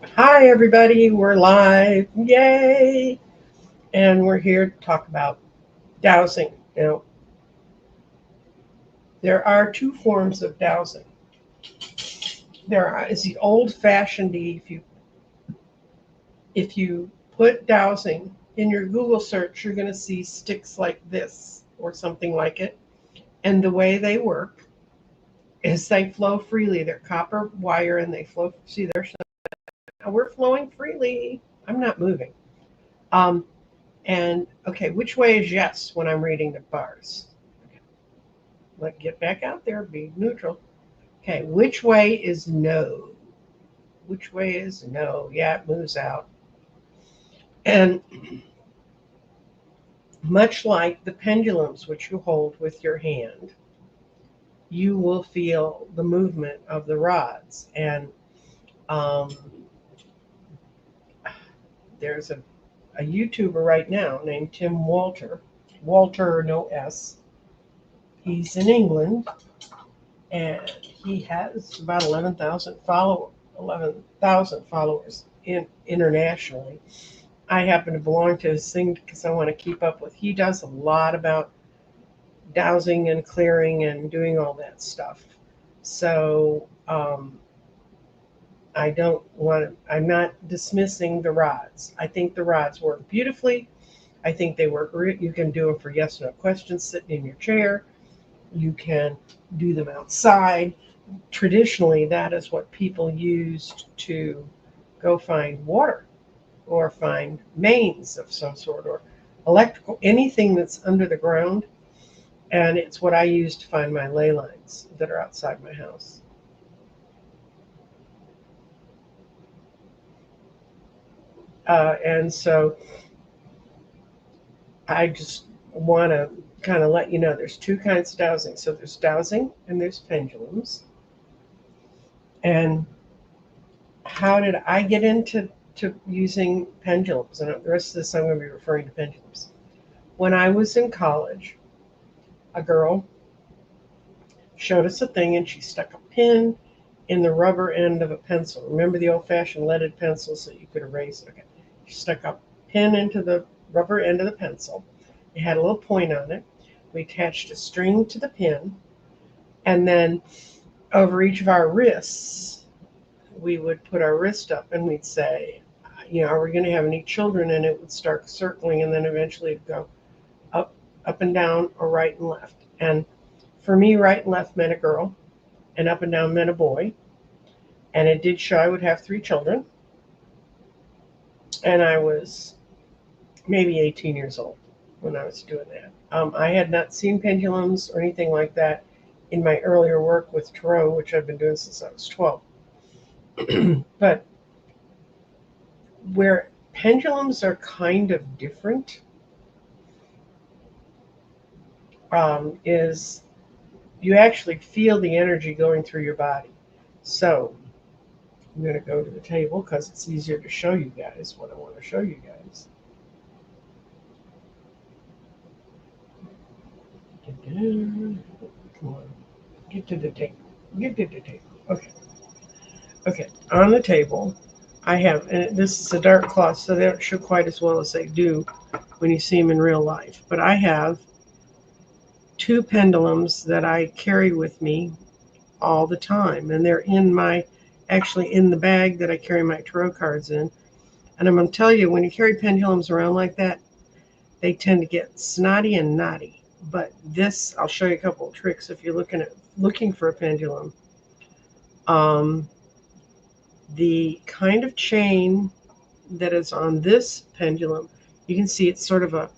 Hi, everybody. We're live. Yay. And we're here to talk about dowsing. Now, there are two forms of dowsing. Is the old-fashioned if you put dowsing in your Google search, you're going to see sticks like this or something like it. And the way they work is they flow freely. They're copper wire and they flow. See, we're flowing freely. I'm not moving. Um, And okay, which way is yes when I'm reading the bars? Okay, get back out there, be neutral. Okay, which way is no? Which way is no? Yeah, it moves out. And much like the pendulums which you hold with your hand, you will feel the movement of the rods. And um, there's a YouTuber right now named Tim Walter, Walter no S. He's in England and he has about 11,000 followers internationally. I happen to belong to his thing because I want to keep up with. He does a lot about dowsing and clearing and doing all that stuff. So I don't want to. I'm not dismissing the rods. I think the rods work beautifully. I think they work. You can do them for yes no questions sitting in your chair. You can do them outside. Traditionally, that is what people used to go find water or find mains of some sort or electrical, anything that's under the ground. And it's what I use to find my ley lines that are outside my house. And so I just want to kind of let you know there's two kinds of dowsing. So there's dowsing and there's pendulums. And how did I get into using pendulums? And the rest of this I'm going to be referring to pendulums. When I was in college, a girl showed us a thing and she stuck a pin in the rubber end of a pencil. Remember the old fashioned leaded pencils that you could erase? Okay. She stuck a pin into the rubber end of the pencil. It had a little point on it. We attached a string to the pin, and then over each of our wrists, we would put our wrist up and we'd say, are we going to have any children? And it would start circling, and then eventually it'd go up, up and down, or right and left. And for me, right and left meant a girl, and up and down meant a boy. And it did show I would have three children. And I was maybe 18 years old when I was doing that. I had not seen pendulums or anything like that in my earlier work with tarot, which I've been doing since I was 12. But where pendulums are kind of different is you actually feel the energy going through your body. So I'm going to go to the table because it's easier to show you guys what I want to show you guys. Come on, get to the table. Get to the table. Okay. Okay. On the table, I have, and this is a dark cloth, so they don't show quite as well as they do when you see them in real life. But I have two pendulums that I carry with me all the time, and they're actually in the bag that I carry my tarot cards in. And I'm going to tell you, when you carry pendulums around like that, they tend to get snotty and knotty. But this, I'll show you a couple of tricks if you're looking for a pendulum. The kind of chain that is on this pendulum, you can see it's sort of a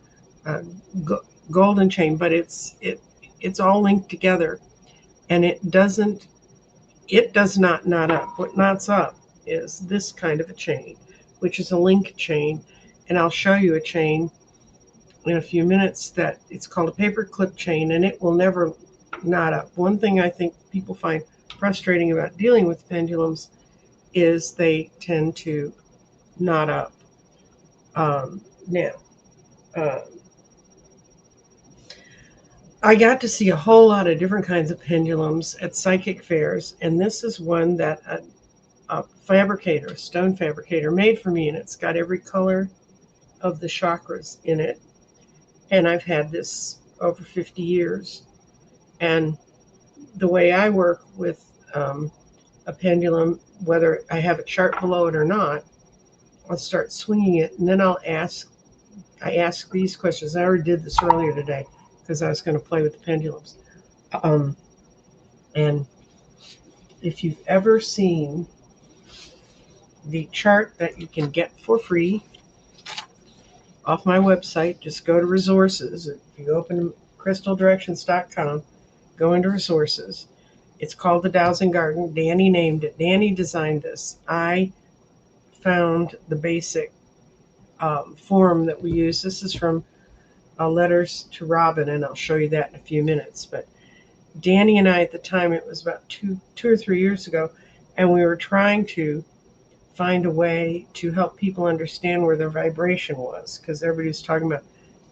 golden chain, but it's all linked together, and it does not knot up. What knots up is this kind of a chain, which is a link chain, and I'll show you a chain in a few minutes that it's called a paper clip chain, and it will never knot up. One thing I think people find frustrating about dealing with pendulums is they tend to knot up. Now, I got to see a whole lot of different kinds of pendulums at psychic fairs, and this is one that a fabricator, a stone fabricator, made for me, and it's got every color of the chakras in it. And I've had this over 50 years. And the way I work with a pendulum, whether I have a chart below it or not, I'll start swinging it, and then I ask these questions. I already did this earlier today because I was going to play with the pendulums. And if you've ever seen the chart that you can get for free off my website, just go to resources. If you open crystaldirections.com, go into resources. It's called the Dowsing Garden. Danny named it. Danny designed this. I found the basic form that we use. This is from Letters to Robin, and I'll show you that in a few minutes. But Danny and I, at the time, it was about two or 3 years ago, and we were trying to find a way to help people understand where their vibration was, because everybody was talking about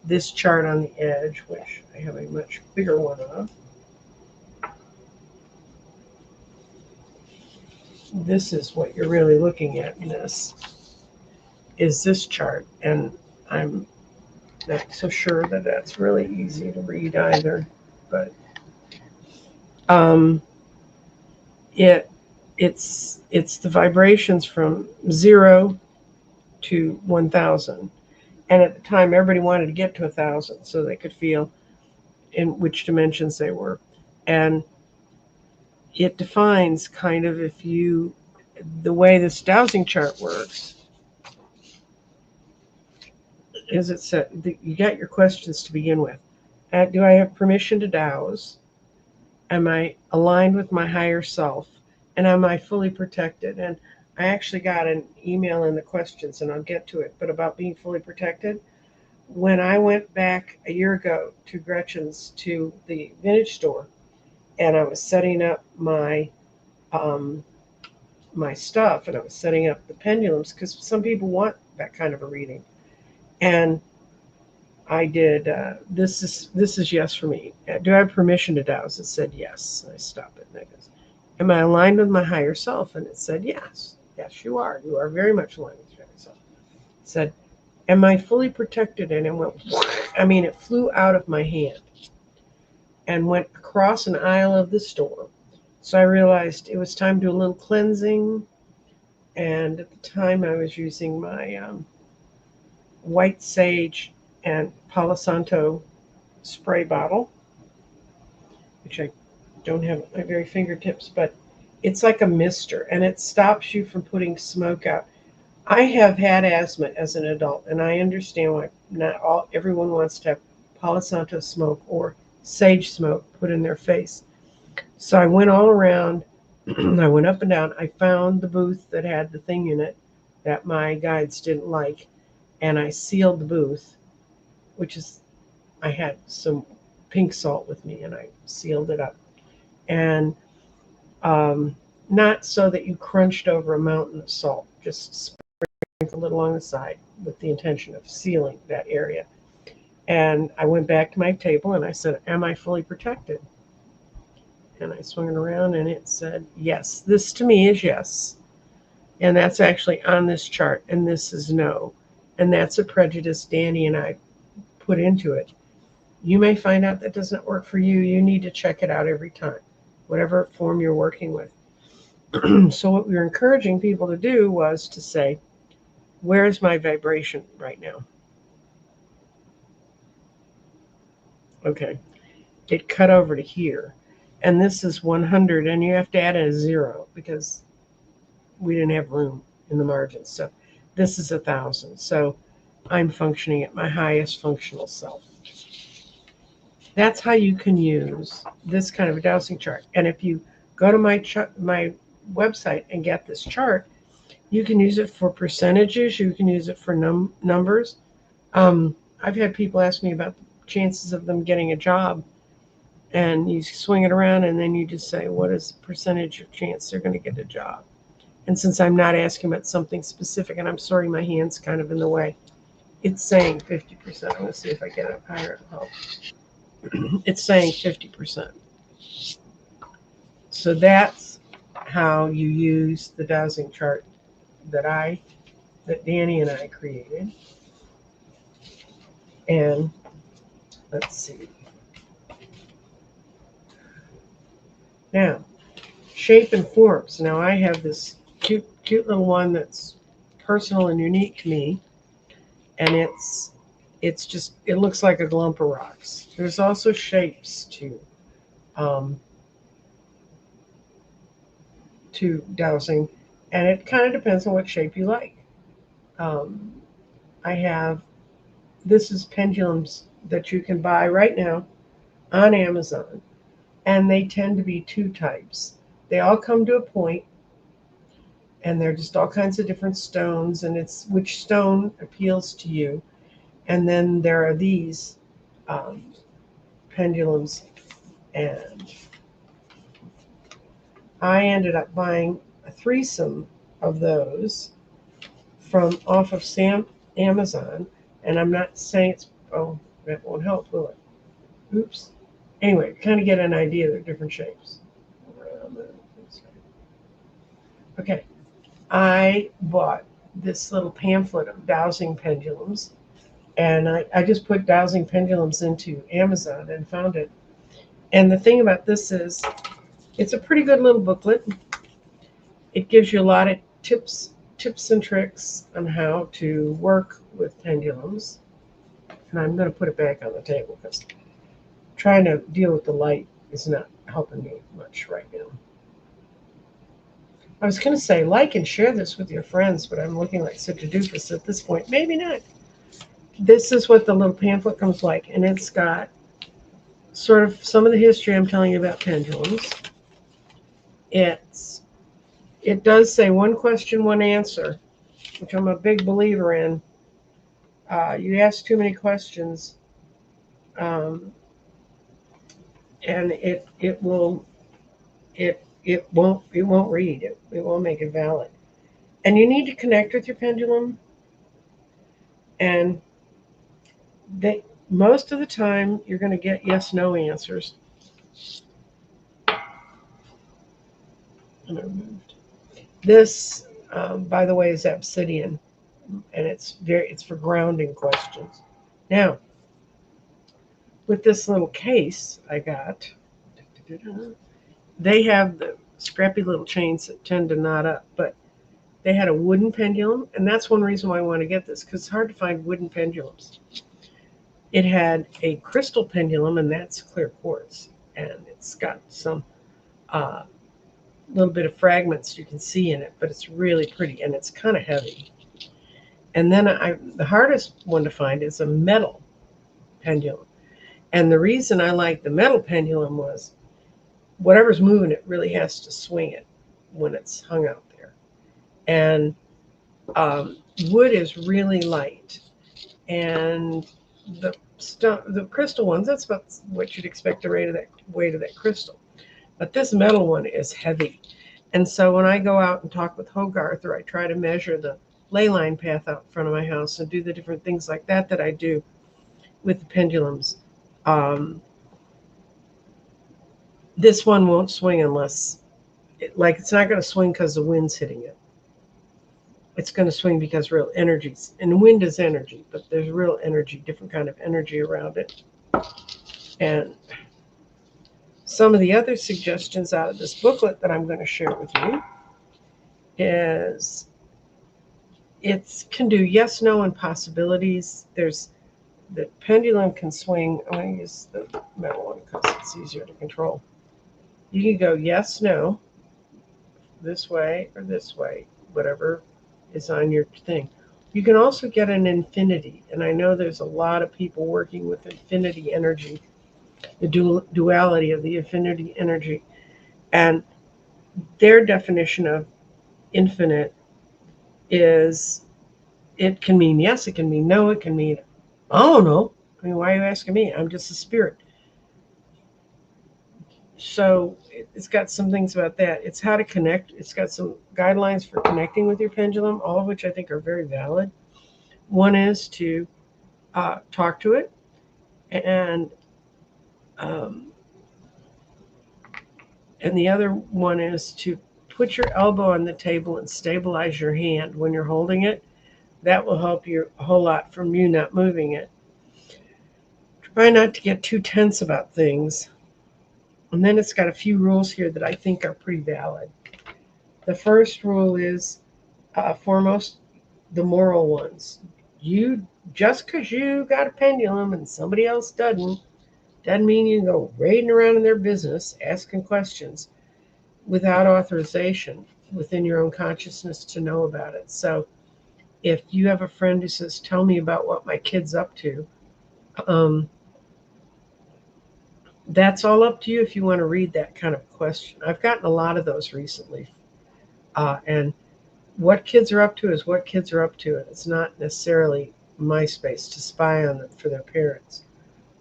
this chart on the edge, which I have a much bigger one of. This is what you're really looking at in this, is this chart, and I'm not so sure that that's really easy to read either, but it's the vibrations from 0 to 1,000, and at the time everybody wanted to get to 1,000 so they could feel in which dimensions they were, and it defines kind of, if you, the way this dowsing chart works is it said you got your questions to begin with. Do I have permission to douse? Am I aligned with my higher self? And am I fully protected? And I actually got an email in the questions, and I'll get to it, but about being fully protected. When I went back a year ago to Gretchen's, to the vintage store, and I was setting up my my stuff, and I was setting up the pendulums, because some people want that kind of a reading. And I did, this is yes for me. Do I have permission to douse? It said yes. And I stopped it, and it goes, am I aligned with my higher self? And it said yes. Yes, you are. You are very much aligned with your higher self. It said, am I fully protected? And it went, I mean, it flew out of my hand and went across an aisle of the store. So I realized it was time to do a little cleansing. And at the time I was using my white sage and Palo Santo spray bottle, which I don't have at my very fingertips, but it's like a mister, and it stops you from putting smoke out. I have had asthma as an adult, and I understand why not everyone wants to have Palo Santo smoke or sage smoke put in their face. So I went all around. I went up and down. I found the booth that had the thing in it that my guides didn't like, and I sealed the booth, which is, I had some pink salt with me, and I sealed it up. And not so that you crunched over a mountain of salt, just sprinkle it along the side with the intention of sealing that area. And I went back to my table, and I said, am I fully protected? And I swung it around, and it said yes. This to me is yes. And that's actually on this chart, and this is no. And that's a prejudice Danny and I put into it. You may find out that doesn't work for you. You need to check it out every time, whatever form you're working with. So what we were encouraging people to do was to say, where's my vibration right now? Okay, it cut over to here. And this is 100, and you have to add a 0 because we didn't have room in the margins. So this is 1,000. So I'm functioning at my highest functional self. That's how you can use this kind of a dowsing chart. And if you go to my website and get this chart, you can use it for percentages. You can use it for numbers. I've had people ask me about the chances of them getting a job, and you swing it around, and then you just say, what is the percentage of chance they're going to get a job? And since I'm not asking about something specific, and I'm sorry, my hand's kind of in the way, it's saying 50%. I'm going to see if I get it higher help. It's saying 50%. So that's how you use the dowsing chart that Danny and I created. And let's see. Now, shape and forms. Now I have this cute little one that's personal and unique to me, and it looks like a glump of rocks. There's also shapes um, to dowsing, and it kind of depends on what shape you like. Um, I have this is pendulums that you can buy right now on Amazon, and they tend to be two types. They all come to a point, and they're just all kinds of different stones, and it's which stone appeals to you. And then there are these um, pendulums, and I ended up buying a threesome of those from off of Amazon, and I'm not saying that won't help, will it? Oops. Anyway, kind of get an idea. They're different shapes. Okay, I bought this little pamphlet of dowsing pendulums, and I just put dowsing pendulums into Amazon and found it. And the thing about this is, it's a pretty good little booklet. It gives you a lot of tips and tricks on how to work with pendulums. And I'm going to put it back on the table because trying to deal with the light is not helping me much right now. I was going to say like and share this with your friends, but I'm looking like such a doofus at this point. Maybe not. This is what the little pamphlet comes like, and it's got sort of some of the history I'm telling you about pendulums. It does say one question, one answer, which I'm a big believer in. You ask too many questions, um, and it won't read it. It won't make it valid. And you need to connect with your pendulum, and most of the time you're going to get yes no answers. And I removed this, by the way, is obsidian, and it's for grounding questions. Now, with this little case I got, they have the scrappy little chains that tend to knot up, but they had a wooden pendulum, and that's one reason why I want to get this, because it's hard to find wooden pendulums. It had a crystal pendulum, and that's clear quartz, and it's got some little bit of fragments you can see in it, but it's really pretty, and it's kind of heavy. And then the hardest one to find is a metal pendulum. And the reason I like the metal pendulum was whatever's moving it really has to swing it when it's hung out there. And wood is really light. And the crystal ones, that's about what you'd expect the weight of that crystal. But this metal one is heavy. And so when I go out and talk with Hogarth, or I try to measure the ley line path out in front of my house and do the different things like that I do with the pendulums, this one won't swing unless, it's not going to swing because the wind's hitting it. It's going to swing because real energy, and wind is energy, but there's real energy, different kind of energy around it. And some of the other suggestions out of this booklet that I'm going to share with you is it can do yes, no, and possibilities. There's the pendulum can swing. I'm going to use the metal one because it's easier to control. You can go yes, no, this way or this way, whatever is on your thing. You can also get an infinity, and I know there's a lot of people working with infinity energy, the duality of the infinity energy, and their definition of infinite is it can mean yes, it can mean no, it can mean I don't know. I mean, why are you asking me? I'm just a spirit. So it's got some things about that. It's how to connect. It's got some guidelines for connecting with your pendulum, all of which I think are very valid. One is to talk to it, and the other one is to put your elbow on the table and stabilize your hand when you're holding it. That will help you a whole lot from you not moving it. Try not to get too tense about things. And then it's got a few rules here that I think are pretty valid. The first rule is foremost, the moral ones. You just because you got a pendulum and somebody else doesn't mean you can go raiding around in their business asking questions without authorization within your own consciousness to know about it. So if you have a friend who says, "Tell me about what my kid's up to," um, that's all up to you if you want to read that kind of question. I've gotten a lot of those recently. And what kids are up to is what kids are up to. And it's not necessarily my space to spy on them for their parents.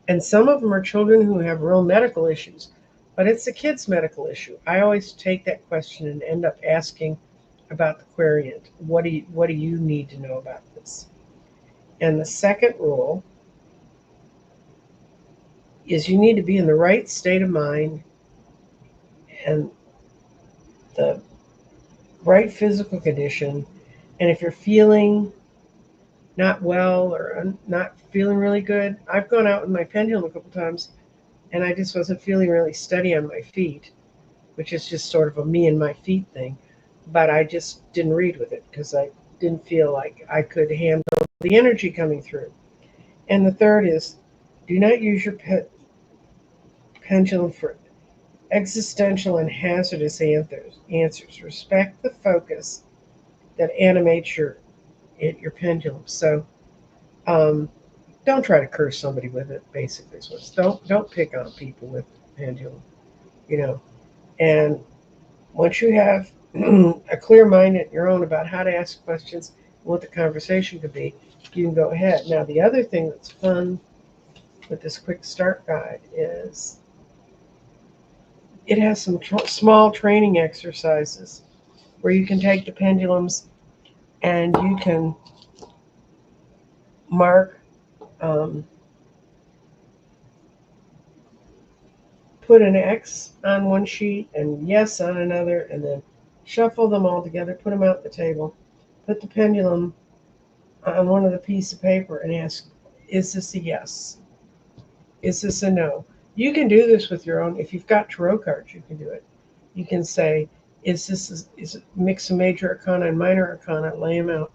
And some of them are children who have real medical issues, but it's a kid's medical issue. I always take that question and end up asking about the querient. What do you need to know about this? And the second rule is you need to be in the right state of mind and the right physical condition. And if you're feeling not well or not feeling really good, I've gone out with my pendulum a couple times and I just wasn't feeling really steady on my feet, which is just sort of a me and my feet thing. But I just didn't read with it because I didn't feel like I could handle the energy coming through. And the third is do not use your pendulum for existential and hazardous answers. Respect the focus that animates your pendulum. So don't try to curse somebody with it. Basically, so don't pick on people with pendulum. You know, and once you have a clear mind at your own about how to ask questions and what the conversation could be, you can go ahead. Now, the other thing that's fun with this quick start guide is it has some small training exercises where you can take the pendulums and you can mark, um, put an X on one sheet and yes on another, and then shuffle them all together, put them out the table, put the pendulum on one of the piece of paper and ask, is this a yes? Is this a no? You can do this with your own. If you've got tarot cards, you can do it. You can say, is it mix a major arcana and minor arcana, lay them out,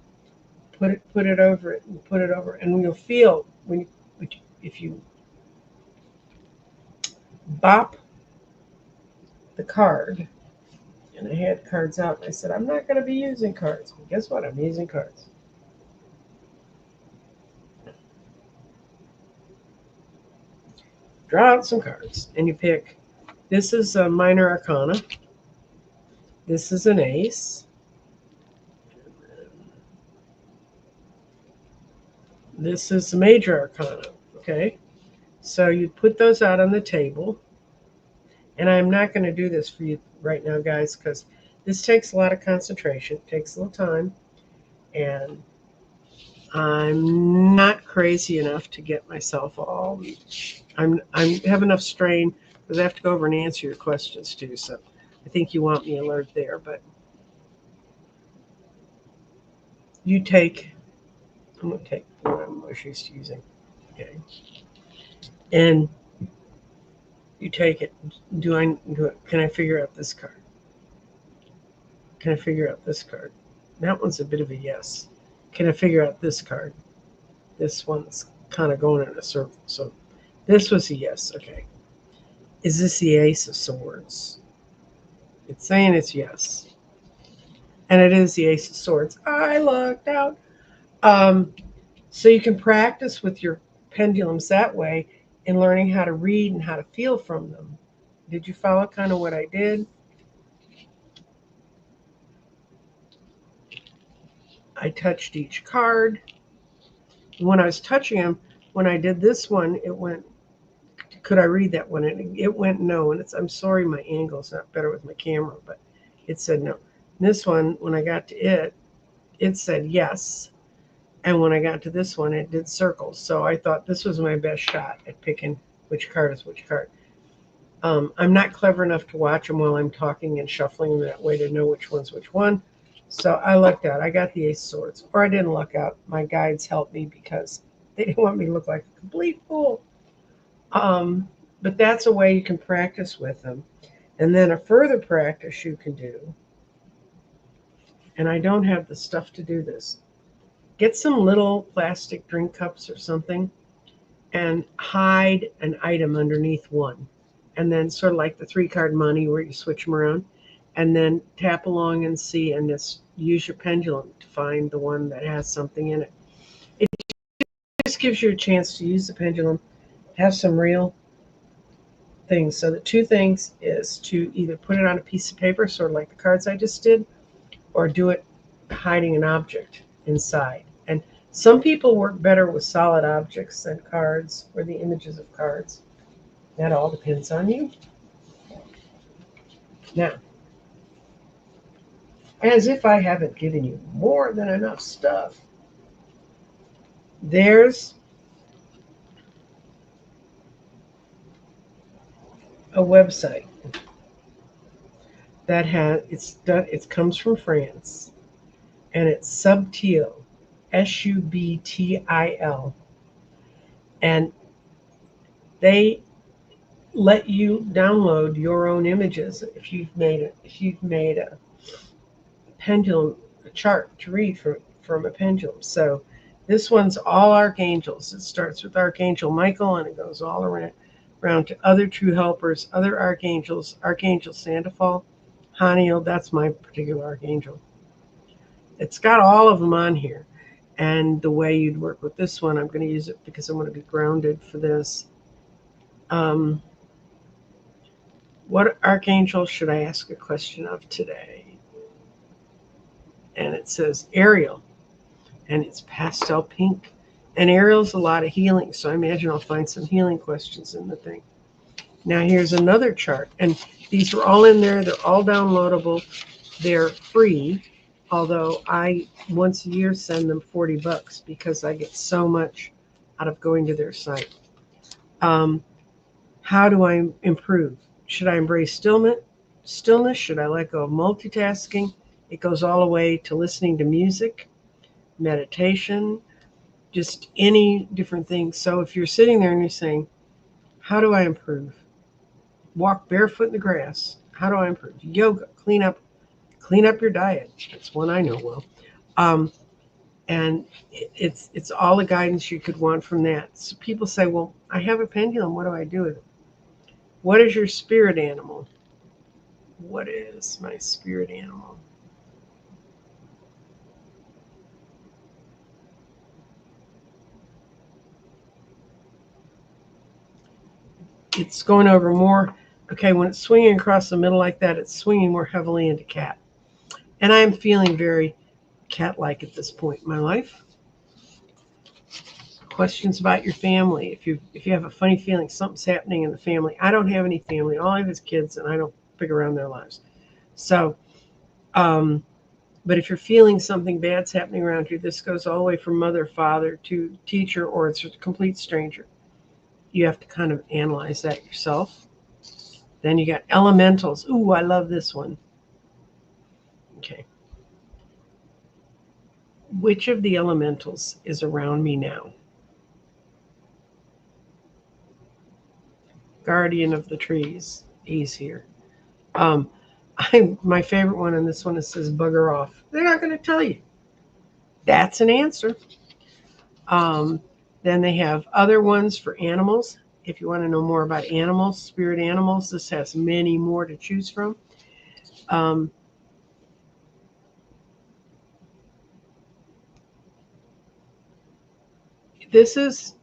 put it over it, and put it over, and you'll feel if you bop the card. And I had cards out, and I said, I'm not going to be using cards. Well, guess what? I'm using cards. Draw out some cards, and you pick. This is a minor arcana. This is an ace. This is a major arcana. Okay? So you put those out on the table. And I'm not going to do this for you right now, guys, because this takes a lot of concentration. It takes a little time. And I'm not crazy enough to get myself all. I have enough strain because I have to go over and answer your questions too. So I think you want me alert there. But you take. I'm going to take what I'm most used to using. Okay. And you take it. Can I figure out this card? Can I figure out this card? That one's a bit of a yes. Can I figure out this card? This one's kind of going in a circle. So this was a yes. Okay. Is this the Ace of Swords? It's saying it's yes. And it is the Ace of Swords. I lucked out. So you can practice with your pendulums that way in learning how to read and how to feel from them. Did you follow kind of what I did? I touched each card. When I was touching them, when I did this one, it went, could I read that one? And it went no. And I'm sorry, my angle's not better with my camera, but it said no. And this one, when I got to it said yes. And when I got to this one, it did circles. So I thought this was my best shot at picking which card is which card. I'm not clever enough to watch them while I'm talking and shuffling them that way to know which one's which one. So I lucked out. I got the Ace of Swords. Or I didn't luck out. My guides helped me because they didn't want me to look like a complete fool. Um, but that's a way you can practice with them. And then a further practice you can do, and I don't have the stuff to do this, get some little plastic drink cups or something and hide an item underneath one. And then sort of like the 3-card money where you switch them around. And then tap along and see and just use your pendulum to find the one that has something in it. It just gives you a chance to use the pendulum, have some real things. So the two things is to either put it on a piece of paper, sort of like the cards I just did, or do it hiding an object inside. And some people work better with solid objects than cards or the images of cards. That all depends on you. Now, as if I haven't given you more than enough stuff, there's a website that it comes from France, and it's Subtil, Subtil, and they let you download your own images if you've made a pendulum a chart to read from a pendulum. So this one's all archangels. It starts with Archangel Michael and it goes all around to other true helpers, other archangels, Archangel Sandoval, Haniel, that's my particular archangel. It's got all of them on here. And the way you'd work with this one, I'm going to use it because I'm going to be grounded for this. What archangel should I ask a question of today? And it says Ariel, and it's pastel pink. And Ariel's a lot of healing, so I imagine I'll find some healing questions in the thing. Now here's another chart, and these are all in there. They're all downloadable. They're free, although I once a year send them $40 because I get so much out of going to their site. How do I improve? Should I embrace stillness? Should I let go of multitasking? It goes all the way to listening to music, meditation, just any different things. So if you're sitting there and you're saying, how do I improve? Walk barefoot in the grass. How do I improve? Yoga, clean up your diet. That's one I know well. And it's all the guidance you could want from that. So people say, well, I have a pendulum. What do I do with it? What is your spirit animal? What is my spirit animal? It's going over more. Okay, when it's swinging across the middle like that, it's swinging more heavily into cat. And I'm feeling very cat-like at this point in my life. Questions about your family. If you have a funny feeling something's happening in the family. I don't have any family. All I have is kids, and I don't figure around their lives. So, but if you're feeling something bad's happening around you, this goes all the way from mother, father to teacher, or it's a complete stranger. You have to kind of analyze that yourself. Then you got elementals. Ooh, I love this one. Okay. Which of the elementals is around me now? Guardian of the trees. He's here. My favorite one in this one, it says bugger off. They're not going to tell you. That's an answer. Then they have other ones for animals. If you want to know more about animals, spirit animals, this has many more to choose from. This is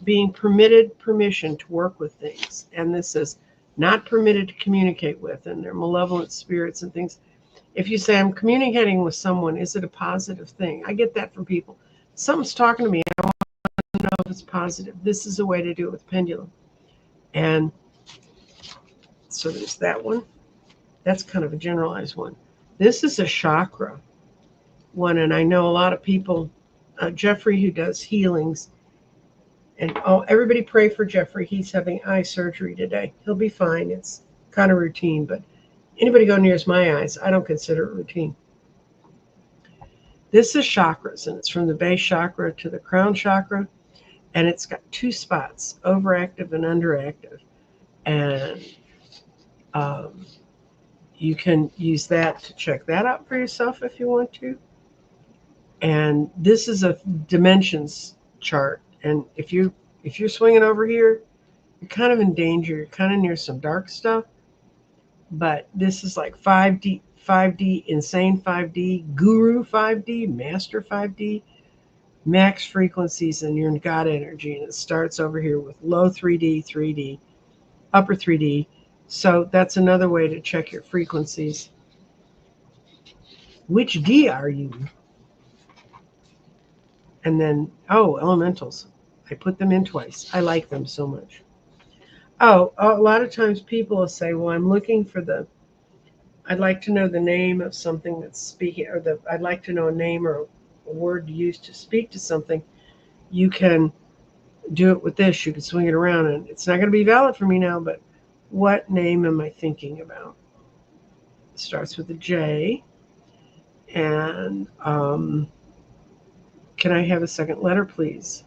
being permission to work with things. And this is not permitted to communicate with, and they're malevolent spirits and things. If you say, I'm communicating with someone, is it a positive thing? I get that from people. Someone's talking to me. I want to know if it's positive. This is a way to do it with pendulum. And so there's that one. That's kind of a generalized one. This is a chakra one, and I know a lot of people, Jeffrey, who does healings, And oh, everybody pray for Jeffrey. He's having eye surgery today. He'll be fine. It's kind of routine, but anybody go near my eyes, I don't consider it routine. This is chakras, and it's from the base chakra to the crown chakra, and it's got two spots, overactive and underactive. And um, you can use that to check that out for yourself if you want to. And this is a dimensions chart. And if you're swinging over here, you're kind of in danger. You're kind of near some dark stuff. But this is like 5D, insane 5D, guru 5D, master 5D, max frequencies, and you're in God energy. And it starts over here with low 3D, 3D, upper 3D. So that's another way to check your frequencies. Which D are you? And then, oh, elementals. I put them in twice. I like them so much. Oh, a lot of times people will say, well, I'm looking for I'd like to know the name of something that's speaking, or I'd like to know a name or a word used to speak to something. You can do it with this. You can swing it around, and it's not going to be valid for me now, but what name am I thinking about? It starts with a J, and can I have a second letter, please?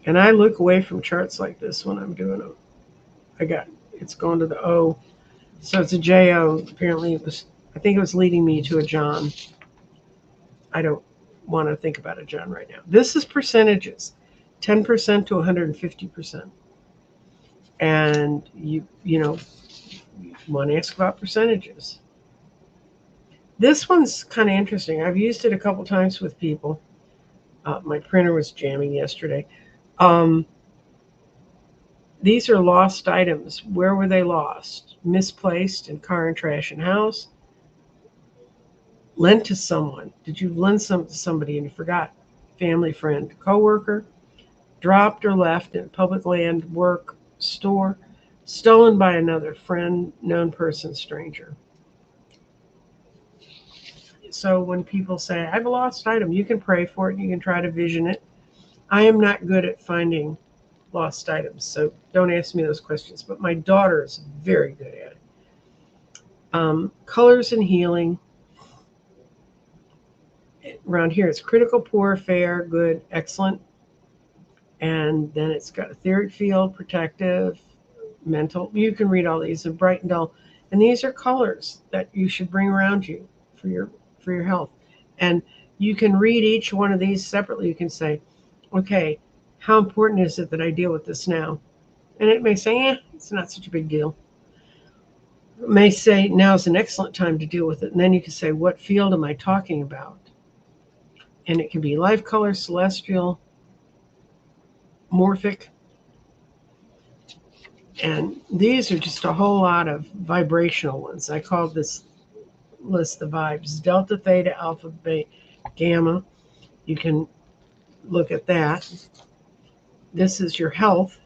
And I look away from charts like this when I'm doing them. It's going to the O. So it's a J-O. Apparently I think it was leading me to a John. I don't want to think about a John right now. This is percentages, 10% to 150%. And you want to ask about percentages. This one's kind of interesting. I've used it a couple times with people. My printer was jamming yesterday. These are lost items. Where were they lost? Misplaced in car and trash and house. Lent to someone. Did you lend some to somebody and you forgot? Family, friend, coworker. Dropped or left in public land, work, store. Stolen by another friend, known person, stranger. So when people say, I have a lost item, you can pray for it. You can try to vision it. I am not good at finding lost items, so don't ask me those questions. But my daughter is very good at it. Colors and healing. Around here, it's critical, poor, fair, good, excellent. And then it's got etheric field, protective, mental. You can read all these, and bright and dull. And these are colors that you should bring around you for your health. And you can read each one of these separately. You can say, okay, how important is it that I deal with this now? And it may say, it's not such a big deal. It may say, now is an excellent time to deal with it. And then you can say, what field am I talking about? And it can be life color, celestial, morphic. And these are just a whole lot of vibrational ones. I call this list the vibes. Delta, theta, alpha, beta, gamma. You can look at that. This is your health.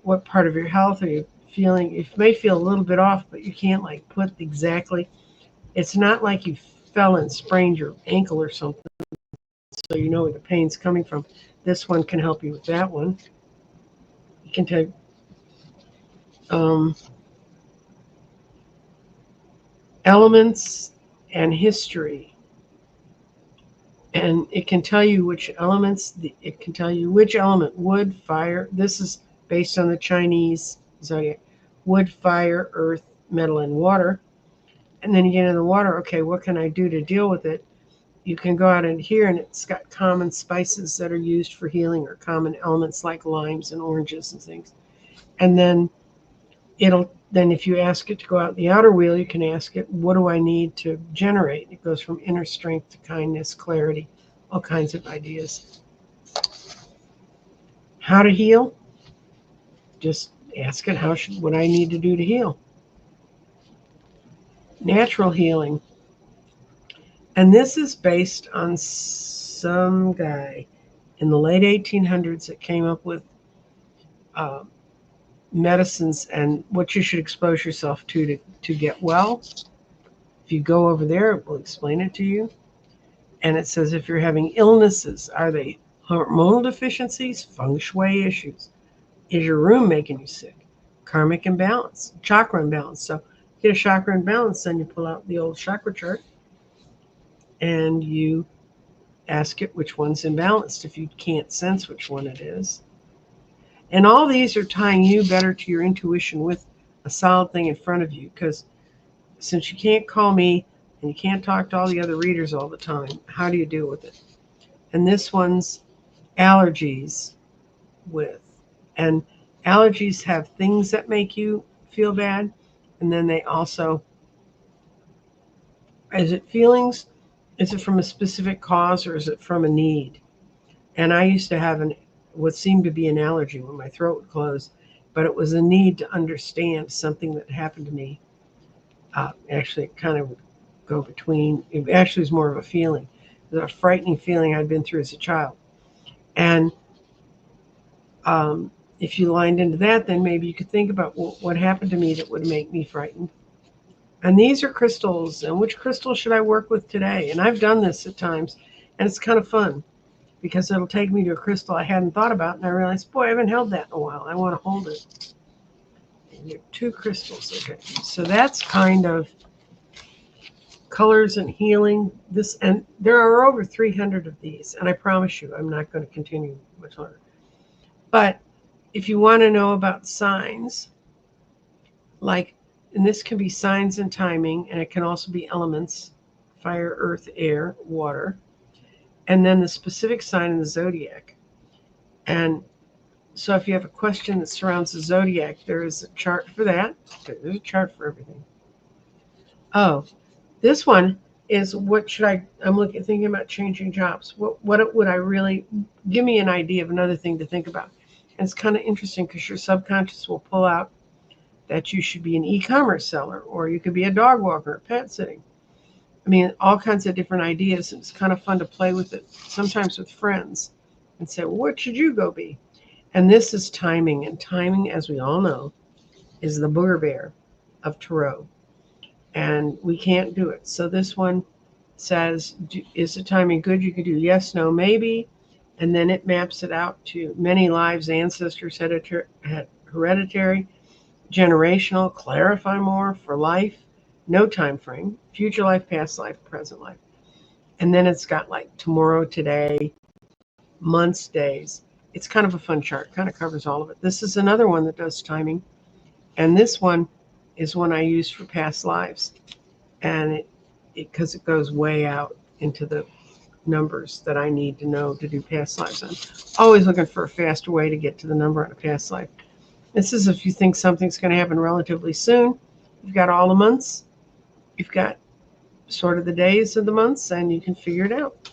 What part of your health are you feeling? You may feel a little bit off, but you can't put exactly. It's not like you fell and sprained your ankle or something, so you know where the pain's coming from. This one can help you with that one. You can take elements and history. And it can tell you which elements, it can tell you which element, wood, fire. This is based on the Chinese zodiac. Wood, fire, earth, metal, and water. And then you get in the water, okay, what can I do to deal with it? You can go out in here, and it's got common spices that are used for healing, or common elements like limes and oranges and things. And then if you ask it to go out in the outer wheel, you can ask it, what do I need to generate? It goes from inner strength to kindness, clarity, all kinds of ideas. How to heal? Just ask it, what I need to do to heal. Natural healing. And this is based on some guy in the late 1800s that came up with medicines and what you should expose yourself to get well. If you go over there, it will explain it to you. And it says if you're having illnesses, are they hormonal deficiencies, feng shui issues? Is your room making you sick? Karmic imbalance, chakra imbalance. So get a chakra imbalance, then you pull out the old chakra chart and you ask it which one's imbalanced if you can't sense which one it is. And all these are tying you better to your intuition with a solid thing in front of you, because since you can't call me and you can't talk to all the other readers all the time, how do you deal with it? And this one's allergies with. And allergies have things that make you feel bad. And then they also, is it feelings? Is it from a specific cause or is it from a need? And I used to have what seemed to be an allergy when my throat would close, but it was a need to understand something that happened to me. Actually, it kind of would go between, it actually was more of a feeling. It was a frightening feeling I'd been through as a child. And if you lined into that, then maybe you could think about what happened to me that would make me frightened. And these are crystals, and which crystal should I work with today? And I've done this at times, and it's kind of fun because it'll take me to a crystal I hadn't thought about, and I realize, boy, I haven't held that in a while. I want to hold it. And you have 2 crystals, okay. So that's kind of colors and healing. This, and there are over 300 of these, and I promise you, I'm not going to continue much longer. But if you want to know about signs, like, and this can be signs and timing, and it can also be elements, fire, earth, air, water, and then the specific sign in the zodiac. And so if you have a question that surrounds the zodiac, there is a chart for that. There's a chart for everything. Oh, this one is what should I'm thinking about changing jobs. What would I really, give me an idea of another thing to think about. And it's kind of interesting because your subconscious will pull out that you should be an e-commerce seller, or you could be a dog walker, pet sitting. I mean, all kinds of different ideas. It's kind of fun to play with it, sometimes with friends, and say, well, what should you go be? And this is timing. And timing, as we all know, is the booger bear of tarot. And we can't do it. So this one says, is the timing good? You can do yes, no, maybe. And then it maps it out to many lives, ancestors, hereditary, generational, clarify more, for life, no time frame, future life, past life, present life. And then it's got like tomorrow, today, months, days. It's kind of a fun chart, kind of covers all of it. This is another one that does timing. And this one is one I use for past lives. And because it goes way out into the numbers that I need to know to do past lives. I'm always looking for a faster way to get to the number on a past life. This is if you think something's going to happen relatively soon. You've got all the months. You've got sort of the days of the months, and you can figure it out.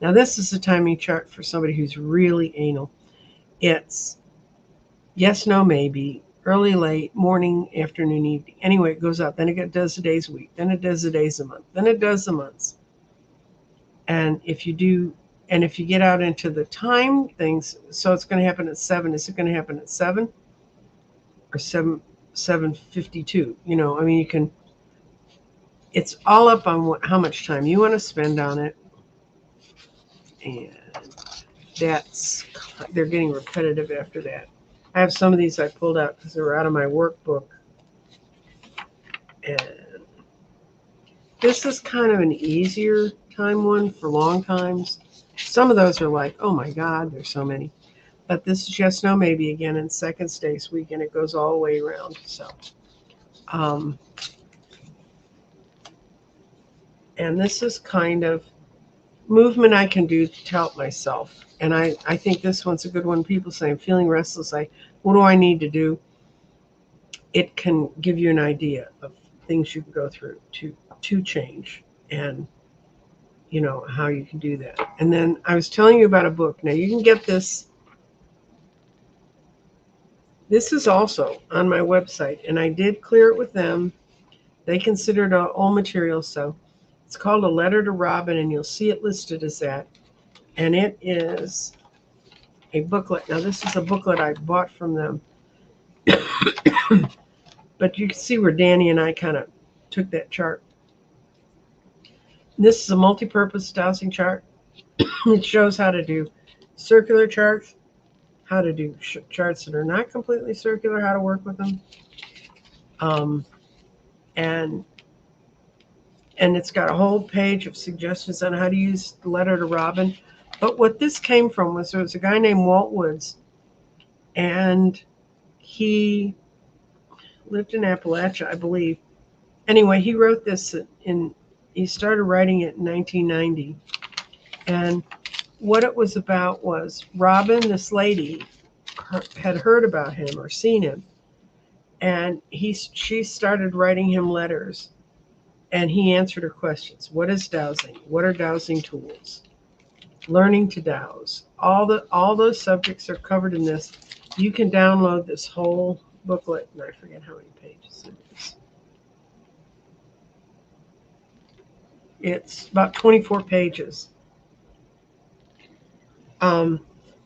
Now, this is a timing chart for somebody who's really anal. It's yes, no, maybe, early, late, morning, afternoon, evening. Anyway, it goes out. Then it does the days a week. Then it does the days a month. Then it does the months. And if you get out into the time things, so it's going to happen at 7. Is it going to happen at 7 or 7:52? You know, I mean, you can. It's all up on how much time you want to spend on it, and they're getting repetitive after that. I have some of these I pulled out because they were out of my workbook, and this is kind of an easier time one for long times. Some of those are like, oh my God, there's so many. But this is yes, no, maybe again in second stace week, and it goes all the way around. So, and this is kind of movement I can do to help myself. And I think this one's a good one. People say, I'm feeling restless. What do I need to do? It can give you an idea of things you can go through to change, and you know how you can do that. And then I was telling you about a book. Now you can get this. This is also on my website, and I did clear it with them. They considered all material, so it's called A Letter to Robin, and you'll see it listed as that. And it is a booklet. Now this is a booklet I bought from them. But you can see where Danny and I kind of took that chart. This is a multi-purpose dowsing chart. It shows how to do circular charts, how to do charts that are not completely circular, how to work with them. And it's got a whole page of suggestions on how to use the letter to Robin. But what this came from was there was a guy named Walt Woods, and he lived in Appalachia, I believe. Anyway, he wrote this he started writing it in 1990. And what it was about was Robin, this lady, had heard about him or seen him, and she started writing him letters, and he answered her questions. What is dowsing? What are dowsing tools? Learning to douse. All those subjects are covered in this. You can download this whole booklet, and I forget how many pages it is. It's about 24 pages.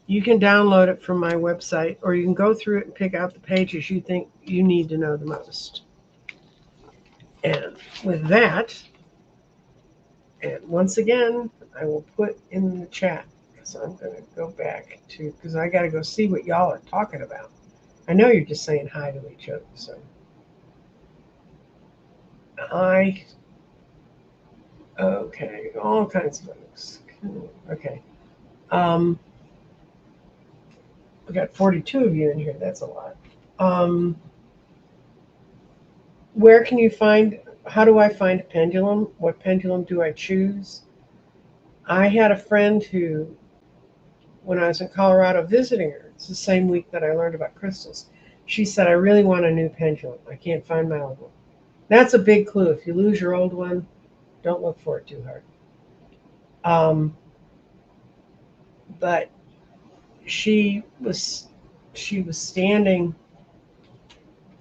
You can download it from my website, or you can go through it and pick out the pages you think you need to know the most. And with that, and once again, I will put in the chat, because I'm going to go back to, because I got to go see what y'all are talking about. I know you're just saying hi to each other, so. Okay, all kinds of folks. Okay. We got 42 of you in here. That's a lot. Where can you find, how do I find a pendulum? What pendulum do I choose? I had a friend who, when I was in Colorado visiting her, it's the same week that I learned about crystals, she said, I really want a new pendulum. I can't find my old one. That's a big clue. If you lose your old one, don't look for it too hard. But she was standing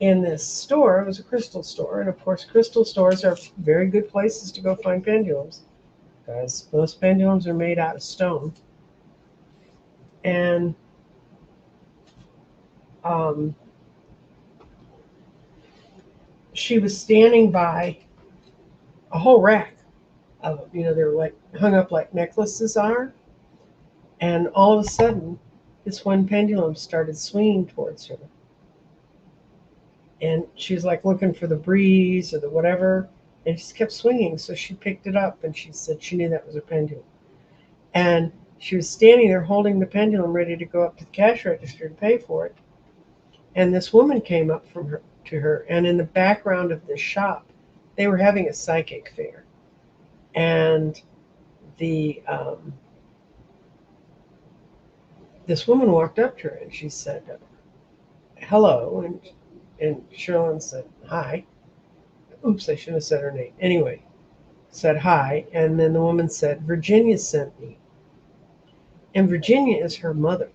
in this store. It was a crystal store, and of course crystal stores are very good places to go find pendulums, because most pendulums are made out of stone. And she was standing by a whole rack of them. They're like hung up like necklaces are. And all of a sudden, this one pendulum started swinging towards her. And she was like looking for the breeze or the whatever, and it just kept swinging. So she picked it up, and she said she knew that was a pendulum. And she was standing there holding the pendulum, ready to go up to the cash register to pay for it. And this woman came up to her, and in the background of this shop, they were having a psychic fair. And this woman walked up to her, and she said, hello. And Sherilyn said, hi. Oops, I shouldn't have said her name. Anyway, said hi. And then the woman said, Virginia sent me. And Virginia is her mother,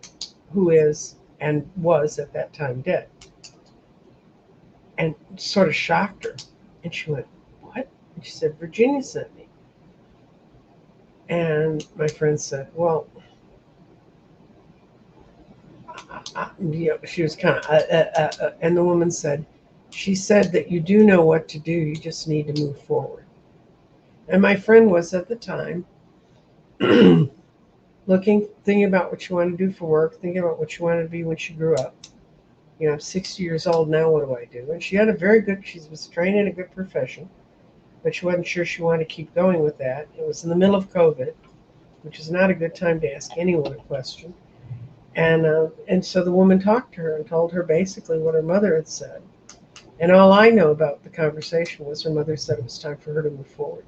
who is and was at that time dead. And sort of shocked her. And she went, what? And she said, Virginia sent me. And my friend said, well, she was kind of, and the woman said, she said that you do know what to do, you just need to move forward. And my friend was at the time thinking about what she wanted to do for work, thinking about what she wanted to be when she grew up. I'm 60 years old now, what do I do? And she was trained in a good profession, but she wasn't sure she wanted to keep going with that. It was in the middle of COVID, which is not a good time to ask anyone a question. And so the woman talked to her and told her basically what her mother had said. And all I know about the conversation was her mother said it was time for her to move forward.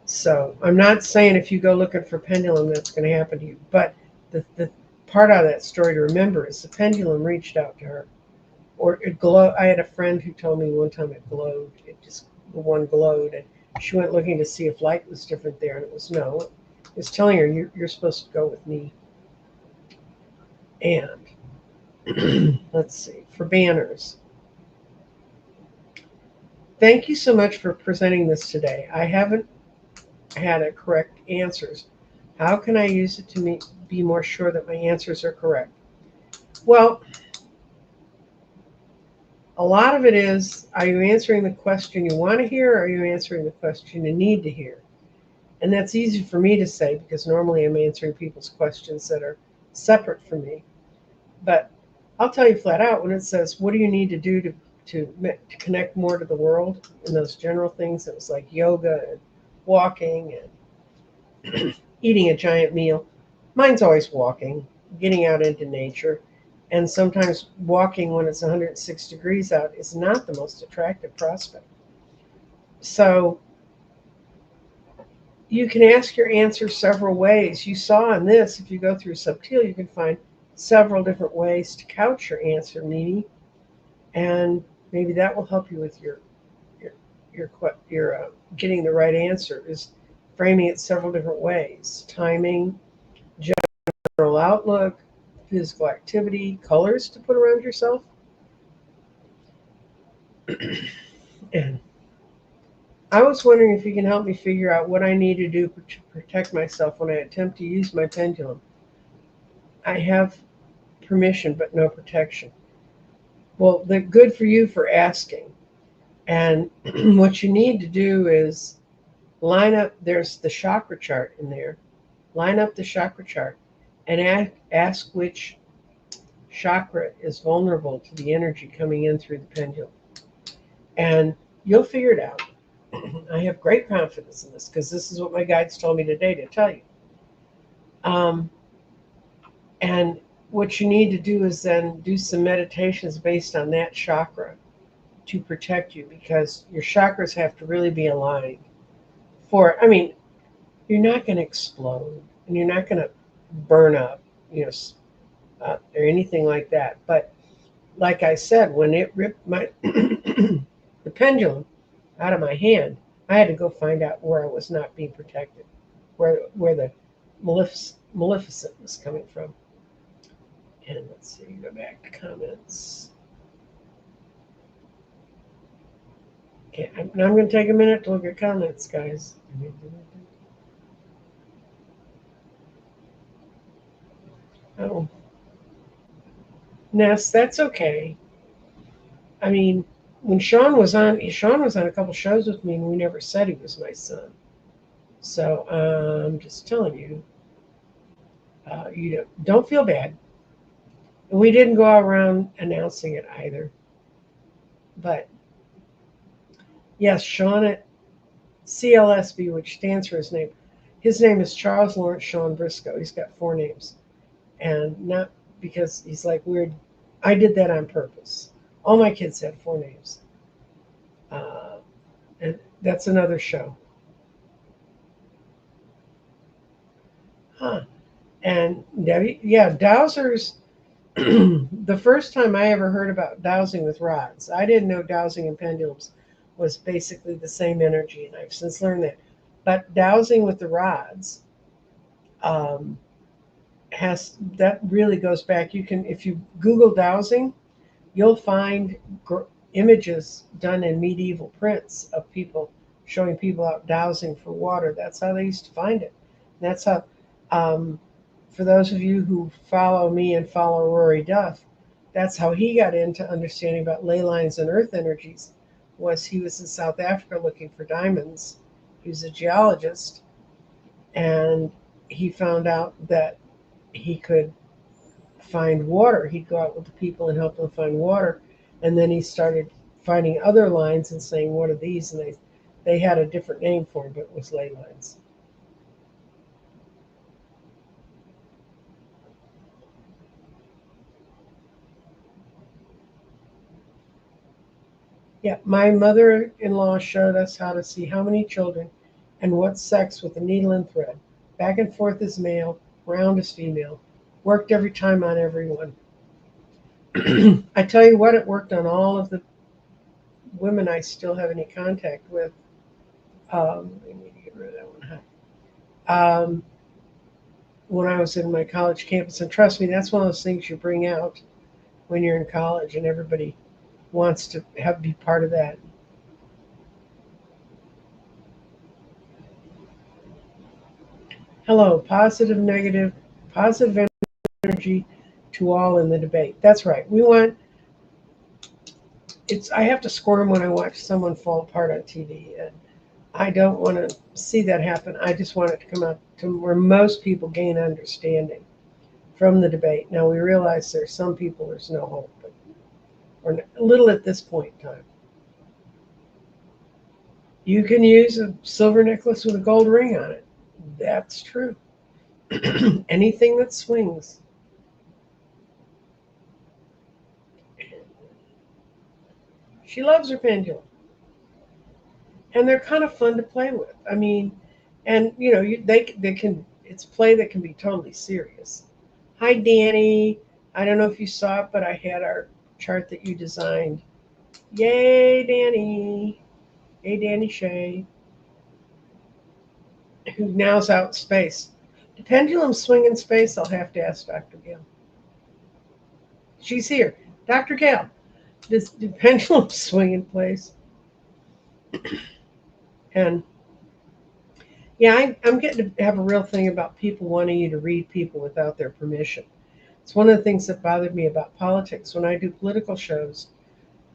So I'm not saying if you go looking for pendulum that's going to happen to you, but the part of that story to remember is the pendulum reached out to her, or it glowed. I had a friend who told me one time it glowed. The one glowed, and she went looking to see if light was different there, and it was no. It was telling her you're supposed to go with me. And let's see, for banners. Thank you so much for presenting this today. I haven't had a correct answers. How can I use it to be more sure that my answers are correct? Well, a lot of it is, are you answering the question you want to hear, or are you answering the question you need to hear? And that's easy for me to say because normally I'm answering people's questions that are separate from me. But I'll tell you flat out when it says, what do you need to do to connect more to the world? And those general things, it was like yoga and walking and eating a giant meal. Mine's always walking, getting out into nature. And sometimes walking when it's 106 degrees out is not the most attractive prospect. So you can ask your answer several ways. You saw in this, if you go through subtle, you can find several different ways to couch your answer, Mimi, and maybe that will help you with your your getting the right answer. Is framing it several different ways: timing, general outlook, physical activity, colors to put around yourself, and I was wondering if you can help me figure out what I need to do to protect myself when I attempt to use my pendulum. I have permission but no protection. Well, they're good for you for asking. And what you need to do is line up, there's the chakra chart in there. Line up the chakra chart and ask which chakra is vulnerable to the energy coming in through the pendulum. And you'll figure it out. I have great confidence in this because this is what my guides told me today to tell you. Um, and what you need to do is then do some meditations based on that chakra to protect you because your chakras have to really be aligned for, I mean, you're not going to explode and you're not going to burn up, or anything like that. But like I said, when it ripped my the pendulum out of my hand, I had to go find out where I was not being protected, where the maleficent was coming from. And let's see, go back to comments. Okay, now I'm going to take a minute to look at comments, guys. Oh, Ness, that's okay. I mean, when Sean was on a couple shows with me, and we never said he was my son. So I'm just telling you, don't feel bad. And we didn't go around announcing it either. But yes, Sean at CLSB, which stands for his name. His name is Charles Lawrence Sean Briscoe. He's got 4 names, and not because he's like weird. I did that on purpose. All my kids had 4 names, and that's another show. Huh. And Debbie, yeah, dowsers. The first time I ever heard about dowsing with rods, I didn't know dowsing and pendulums was basically the same energy, and I've since learned that. But dowsing with the rods um, that really goes back. You can, if you Google dowsing, you'll find images done in medieval prints of people showing people out dowsing for water. That's how they used to find it. That's how. Um, for those of you who follow me and follow Rory Duff, that's how he got into understanding about ley lines and earth energies. Was he was in South Africa looking for diamonds. He was a geologist, and he found out that he could find water. He'd go out with the people and help them find water, and then he started finding other lines and saying, "What are these?" And they had a different name for them, but it was ley lines. Yeah, my mother-in-law showed us how to see how many children and what sex with a needle and thread. Back and forth as male, round as female. Worked every time on everyone. I tell you what, it worked on all of the women I still have any contact with. I need to get rid of that one. When I was in my college campus, and trust me, that's one of those things you bring out when you're in college, and everybody wants to be part of that. Hello, positive energy to all in the debate. That's right. We want it's. I have to squirm when I watch someone fall apart on TV, and I don't want to see that happen. I just want it to come out to where most people gain understanding from the debate. Now, we realize there's some people there's no hope, but or little at this point in time. You can use a silver necklace with a gold ring on it. That's true. Anything that swings. She loves her pendulum. And they're kind of fun to play with. I mean, and they can, it's play that can be totally serious. Hi, Danny. I don't know if you saw it, but I had our chart that you designed. Yay, Danny. Hey, Danny Shea, who now's out in space. The pendulum swing in space, I'll have to ask Dr. Gale. She's here. Dr. Gale, does the pendulum swing in place? And yeah, I'm getting to have a real thing about people wanting you to read people without their permission. It's one of the things that bothered me about politics. When I do political shows,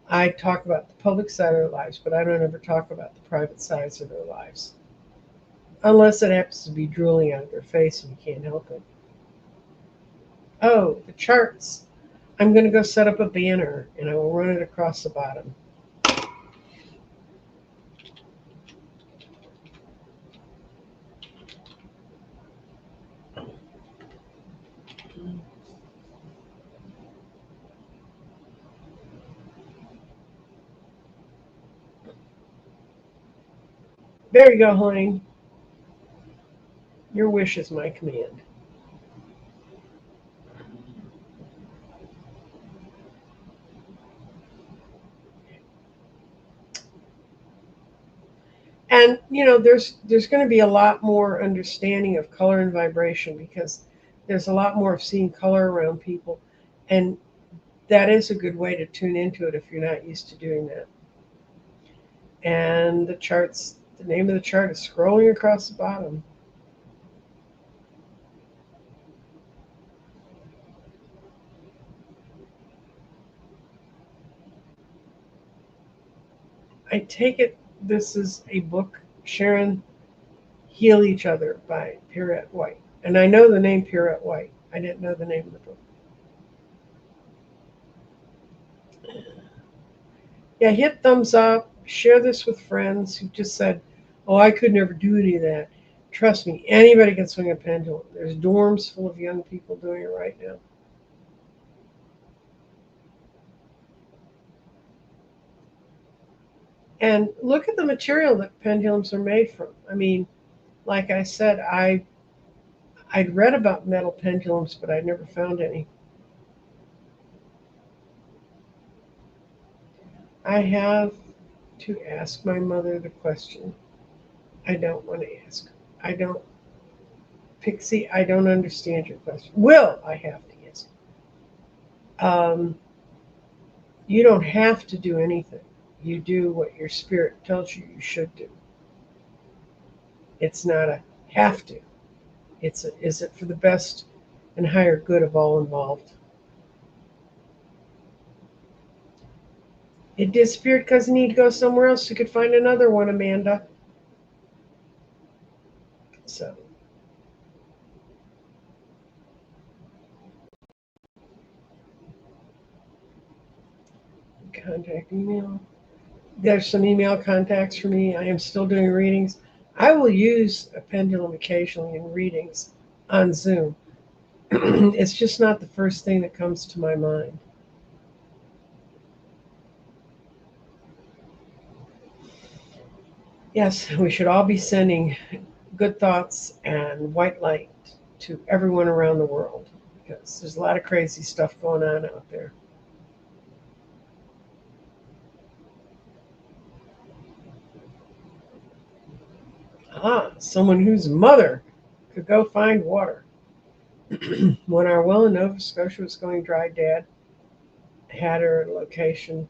I talk about the public side of their lives, but I don't ever talk about the private sides of their lives. Unless it happens to be drooling out of their face and you can't help it. Oh, the charts. I'm going to go set up a banner and I will run it across the bottom. There you go, Helene. Your wish is my command. And there's going to be a lot more understanding of color and vibration because there's a lot more of seeing color around people, and that is a good way to tune into it if you're not used to doing that. And the name of the chart is scrolling across the bottom. I take it this is a book, Sharon Heal Each Other by Pierrette White. And I know the name Pierrette White. I didn't know the name of the book. Yeah, hit thumbs up. Share this with friends who just said, oh, I could never do any of that. Trust me, anybody can swing a pendulum. There's dorms full of young people doing it right now. And look at the material that pendulums are made from. I mean, like I said, I'd read about metal pendulums, but I'd never found any. I have to ask my mother the question. I don't want to ask her. I don't, Pixie, I don't understand your question. Will I have to ask? Um, you don't have to do anything. You do what your spirit tells you you should do. It's not a have to. Is it for the best and higher good of all involved? It disappeared because it needed to go somewhere else. You could find another one, Amanda. So, contact email. There's some email contacts for me. I am still doing readings. I will use a pendulum occasionally in readings on Zoom. It's just not the first thing that comes to my mind. Yes, we should all be sending good thoughts and white light to everyone around the world because there's a lot of crazy stuff going on out there. Someone whose mother could go find water. When our well in Nova Scotia was going dry, Dad had her location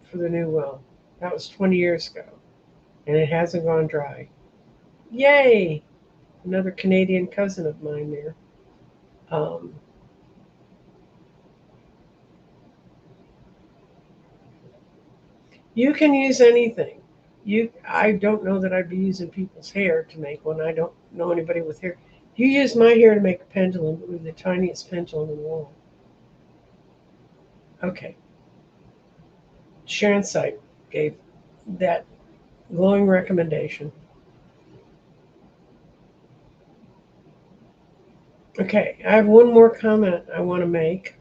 for the new well. That was 20 years ago, and it hasn't gone dry. Yay! Another Canadian cousin of mine there. Um, you can use anything. I don't know that I'd be using people's hair to make one. I don't know anybody with hair. If you use my hair to make a pendulum, it would be the tiniest pendulum in the world. Okay. Sharon Sipe gave that glowing recommendation. Okay, I have one more comment I want to make.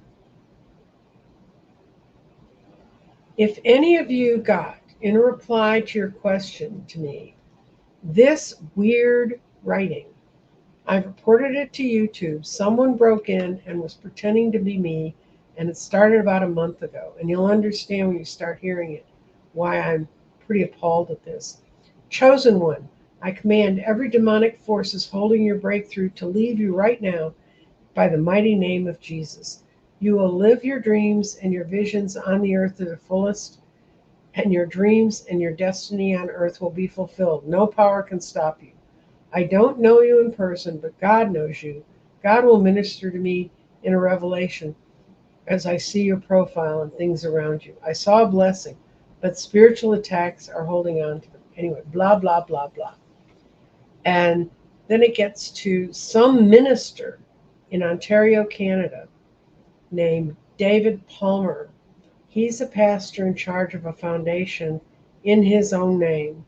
If any of you got, in a reply to your question to me, this weird writing, I've reported it to YouTube. Someone broke in and was pretending to be me, and it started about a month ago. And you'll understand when you start hearing it why I'm pretty appalled at this. Chosen one, I command every demonic forces holding your breakthrough to leave you right now by the mighty name of Jesus. You will live your dreams and your visions on the earth to the fullest, and your dreams and your destiny on earth will be fulfilled. No power can stop you. I don't know you in person, but God knows you. God will minister to me in a revelation as I see your profile and things around you. I saw a blessing, but spiritual attacks are holding on to them. Anyway, blah, blah, blah, blah. And then it gets to some minister in Ontario, Canada, named David Palmer. He's a pastor in charge of a foundation in his own name.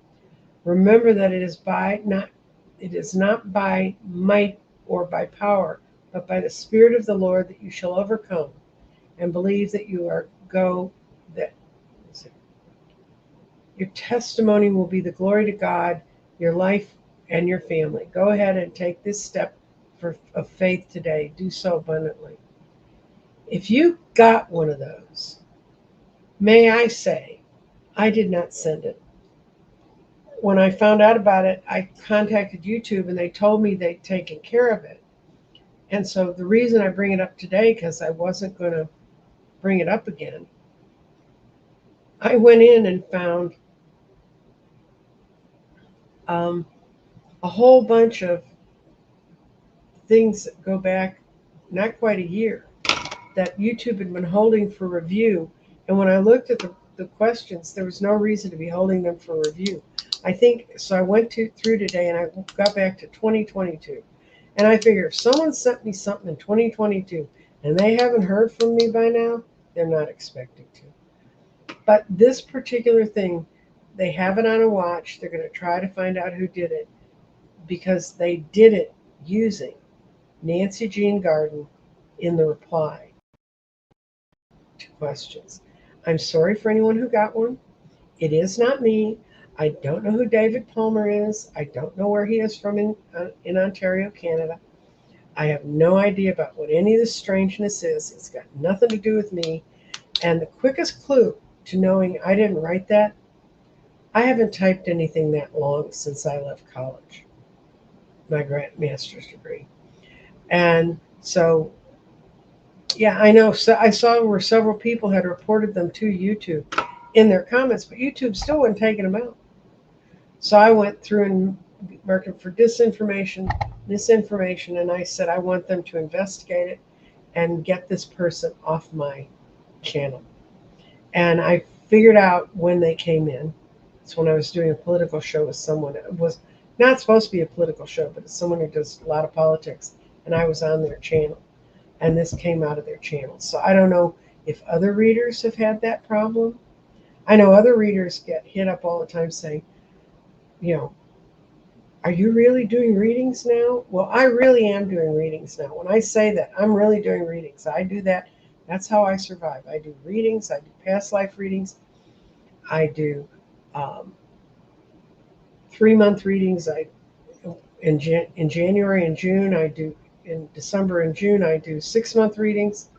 Remember that it is not by might or by power, but by the Spirit of the Lord that you shall overcome, and believe that that your testimony will be the glory to God, your life, and your family. Go ahead and take this step of faith today. Do so abundantly. If you got one of those, may I say, I did not send it. When I found out about it, I contacted YouTube and they told me they'd taken care of it. And so the reason I bring it up today, because I wasn't going to bring it up again, I went in and found a whole bunch of things that go back not quite a year that YouTube had been holding for review. And when I looked at the questions, there was no reason to be holding them for review. I think so. I went through today and I got back to 2022. And I figure if someone sent me something in 2022 and they haven't heard from me by now, they're not expecting to. But this particular thing, they have it on a watch. They're going to try to find out who did it because they did it using Nancy Jean Garden in the reply to questions. I'm sorry for anyone who got one. It is not me. I don't know who David Palmer is. I don't know where he is from in Ontario, Canada. I have no idea about what any of this strangeness is. It's got nothing to do with me. And the quickest clue to knowing I didn't write that, I haven't typed anything that long since I left college, my master's degree. And so, yeah, I know. So I saw where several people had reported them to YouTube in their comments, but YouTube still wasn't taking them out. So I went through and marked for disinformation, misinformation, and I said I want them to investigate it and get this person off my channel. And I figured out when they came in. It's when I was doing a political show with someone. It was not supposed to be a political show, but it's someone who does a lot of politics, and I was on their channel. And this came out of their channel. So I don't know if other readers have had that problem. I know other readers get hit up all the time saying, are you really doing readings now? Well, I really am doing readings now. When I say that, I'm really doing readings. I do that. That's how I survive. I do readings. I do past life readings. I do 3-month readings. In January and June, I do. In December and June, I do 6-month readings.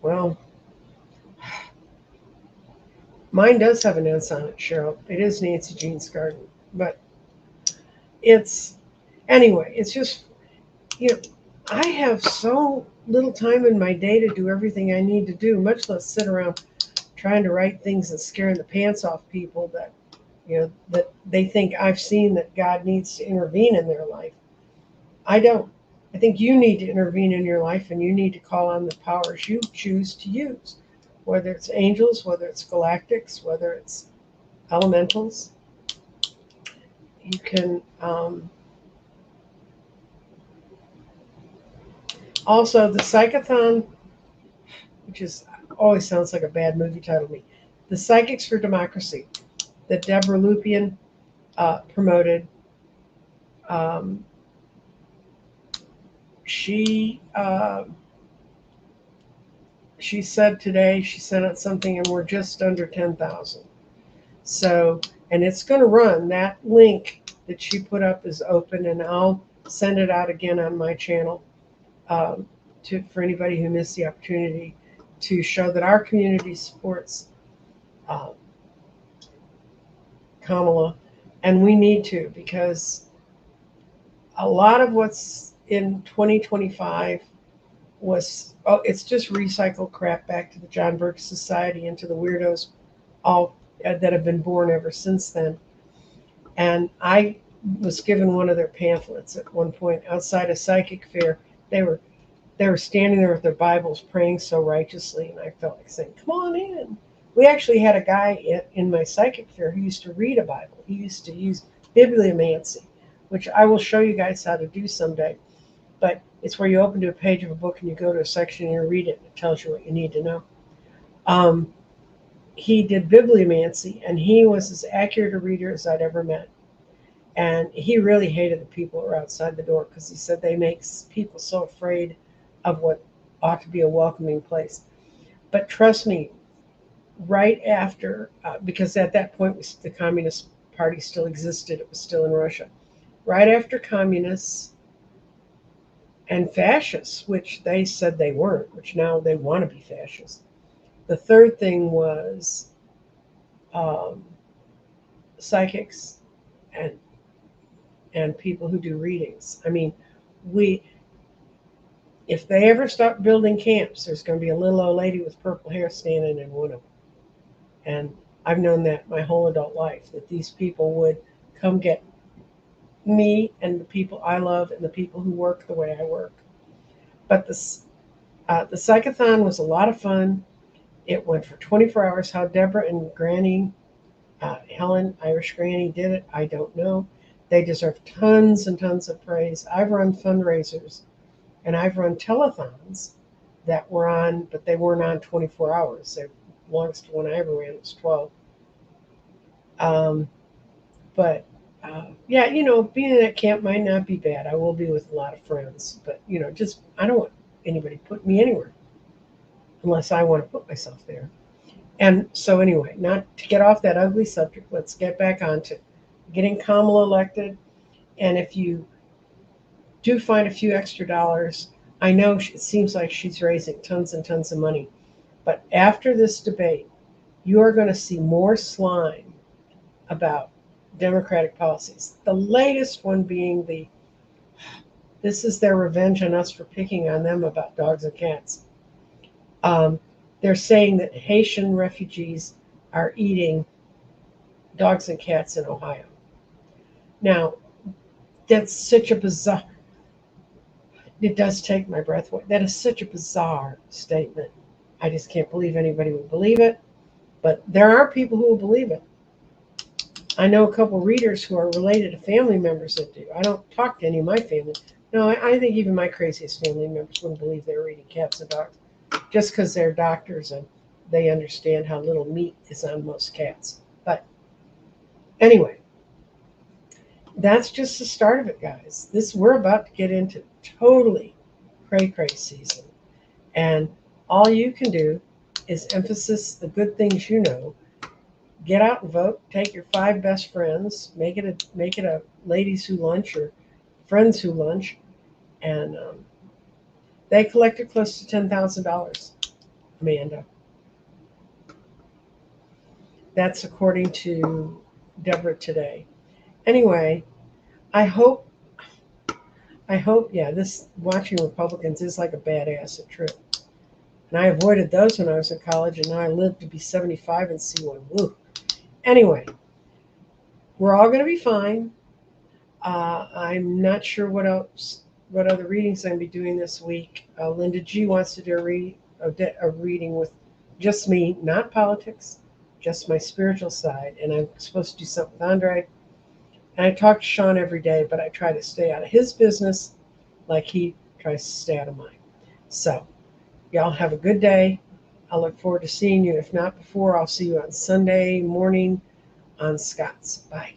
Well, mine does have an S on it, Cheryl. It is Nancy Jean's Garden. But anyway, it's just, I have so little time in my day to do everything I need to do, much less sit around trying to write things and scaring the pants off people that they think I've seen that God needs to intervene in their life. I don't. I think you need to intervene in your life, and you need to call on the powers you choose to use, whether it's angels, whether it's galactics, whether it's elementals. You can also the psychathon, which is always sounds like a bad movie title to me. The Psychics for Democracy that Deborah Lupien promoted. Um, she she said today she sent out something, and we're just under 10,000. So, and it's going to run. That link that she put up is open, and I'll send it out again on my channel for anybody who missed the opportunity to show that our community supports uh, Kamala, and we need to, because a lot of what's in 2025 was, it's just recycled crap back to the John Birch Society and to the weirdos all that have been born ever since then. And I was given one of their pamphlets at one point outside a psychic fair. They were standing there with their Bibles praying so righteously, and I felt like saying, come on in. We actually had a guy in my psychic fair who used to read a Bible. He used to use bibliomancy, which I will show you guys how to do someday. But it's where you open to a page of a book and you go to a section and you read it, and it tells you what you need to know. He did bibliomancy, and he was as accurate a reader as I'd ever met. And he really hated the people who were outside the door, because he said they make people so afraid of what ought to be a welcoming place. But trust me, right after, because at that point the Communist Party still existed, it was still in Russia. Right after communists and fascists, which they said they weren't, which now they want to be fascists. The third thing was psychics and people who do readings. I mean, if they ever stop building camps, there's going to be a little old lady with purple hair standing in one of them. And I've known that my whole adult life, that these people would come get me and the people I love and the people who work the way I work. But the psychathon was a lot of fun. It went for 24 hours. How Deborah and Granny, Helen, Irish Granny, did it, I don't know. They deserve tons and tons of praise. I've run fundraisers and I've run telethons that were on, but they weren't on 24 hours. The longest one I ever ran was 12. Yeah, being in that camp might not be bad. I will be with a lot of friends, but just I don't want anybody to put me anywhere unless I want to put myself there. And so anyway, not to get off that ugly subject, let's get back onto getting Kamala elected. And if you do find a few extra dollars, I know it seems like she's raising tons and tons of money, but after this debate, you are going to see more slime about Democratic policies. The latest one being this is their revenge on us for picking on them about dogs and cats. They're saying that Haitian refugees are eating dogs and cats in Ohio. Now, that's such a bizarre, it does take my breath away. That is such a bizarre statement. I just can't believe anybody would believe it, but there are people who will believe it. I know a couple readers who are related to family members that do. I don't talk to any of my family. No, I think even my craziest family members wouldn't believe they were eating cats and dogs, just because they're doctors and they understand how little meat is on most cats. But anyway, that's just the start of it, guys. We're about to get into totally cray-cray season. And all you can do is emphasize the good things you know. Get out and vote. Take your 5 best friends. Make it a ladies who lunch or friends who lunch, and they collected close to $10,000. Amanda, that's according to Deborah today. Anyway, I hope. Yeah, this watching Republicans is like a bad acid trip. And I avoided those when I was in college, and now I live to be 75 and see one. Woo. Anyway, we're all going to be fine. I'm not sure what else what other readings I'm going to be doing this week. Linda G wants to do a reading with just me, not politics, just my spiritual side. And I'm supposed to do something with Andre. And I talk to Sean every day, but I try to stay out of his business like he tries to stay out of mine. So, y'all have a good day. I look forward to seeing you. If not before, I'll see you on Sunday morning on Scott's. Bye.